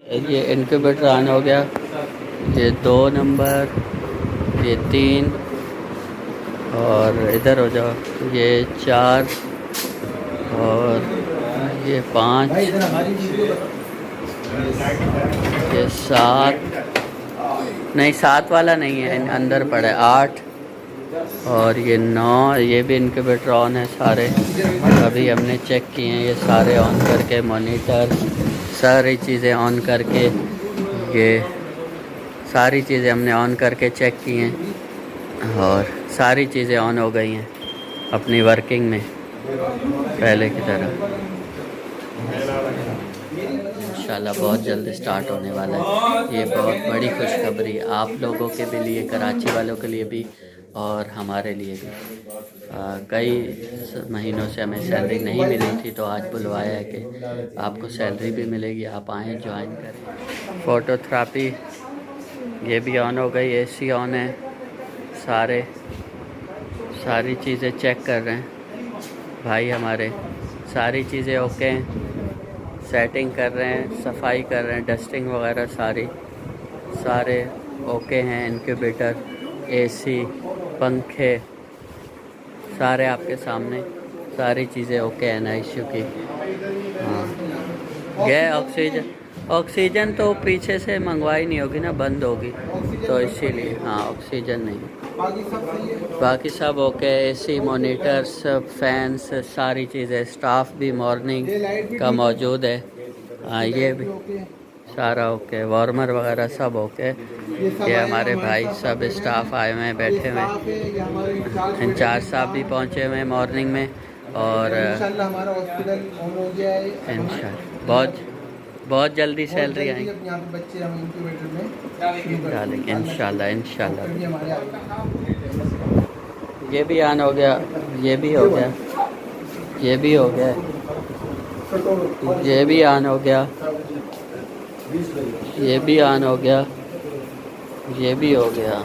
ये incubator on हो गया। ये 2 नंबर, ये 3 और इधर हो जाओ, ये 4 और ये 5, ये 7, नहीं 7 वाला नहीं है, अंदर पड़ा है 8 और ये 9। ये भी इनक्यूबेटर ऑन है सारे, अभी हमने चेक किए हैं ये सारे ऑन करके, मॉनिटर सारी चीज़ें ऑन करके, ये सारी चीज़ें हमने ऑन करके चेक की हैं और सारी चीज़ें ऑन हो गई हैं अपनी वर्किंग में पहले की तरह। इंशाल्लाह बहुत जल्द स्टार्ट होने वाला है। ये बहुत बड़ी खुशखबरी है आप लोगों के भी लिए, कराची वालों के लिए भी और हमारे लिए भी। कई महीनों से हमें सैलरी नहीं मिली थी, तो आज बुलवाया है कि आपको सैलरी भी मिलेगी, आप आएँ ज्वाइन करें। फ़ोटोथेरापी ये भी ऑन हो गई, एसी ऑन है, सारी चीज़ें चेक कर रहे हैं भाई हमारे, सारी चीज़ें ओके हैं, सेटिंग कर रहे हैं, सफाई कर रहे हैं, डस्टिंग वगैरह सारे ओके हैं। इनक्यूबेटर, एसी, पंखे सारे आपके सामने, सारी चीज़ें ओके हैं ना इश्यू की। हाँ, ये ऑक्सीजन तो पीछे से मंगवाई नहीं होगी ना, बंद होगी तो इसीलिए। हाँ ऑक्सीजन नहीं, बाकी सब ओके। एसी, मॉनिटर्स, फैंस, सारी चीज़ें, स्टाफ भी मॉर्निंग का मौजूद है। हाँ ये भी सारा ओके, वार्मर वगैरह सब ओके। ये हमारे भाई सब स्टाफ आए हुए हैं, बैठे हुए हैं, इंचार्ज साहब भी पहुँचे हुए हैं मॉर्निंग में और हमारा हॉस्पिटल ऑन हो गया है। इंशाल्लाह बहुत जल्दी सैलरी आएगी। यहाँ पे बच्चे हम इंक्यूबेटर में डालेंगे इंशाल्लाह इंशाल्लाह। ये भी ऑन हो गया, ये भी हो गया, ये भी हो गया, ये भी ऑन हो गया, ये भी ऑन हो गया, ये भी हो गया।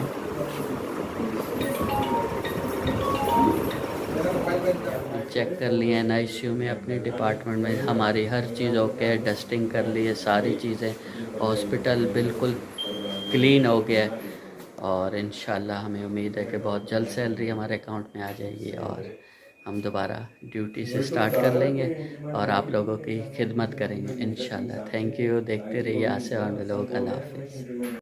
चेक कर लिए हैं आईसीयू में अपने डिपार्टमेंट में, हमारी हर चीज़ ओके है, डस्टिंग कर ली है, सारी चीज़ें, हॉस्पिटल बिल्कुल क्लीन हो गया है और इंशाल्लाह हमें उम्मीद है कि बहुत जल्द सैलरी हमारे अकाउंट में आ जाएगी और हम दोबारा ड्यूटी से स्टार्ट कर लेंगे और आप लोगों की खिदमत करेंगे इंशाल्लाह। थैंक यू, देखते रहिए आसियान व्लॉग। अल्लाह हाफ़िज़।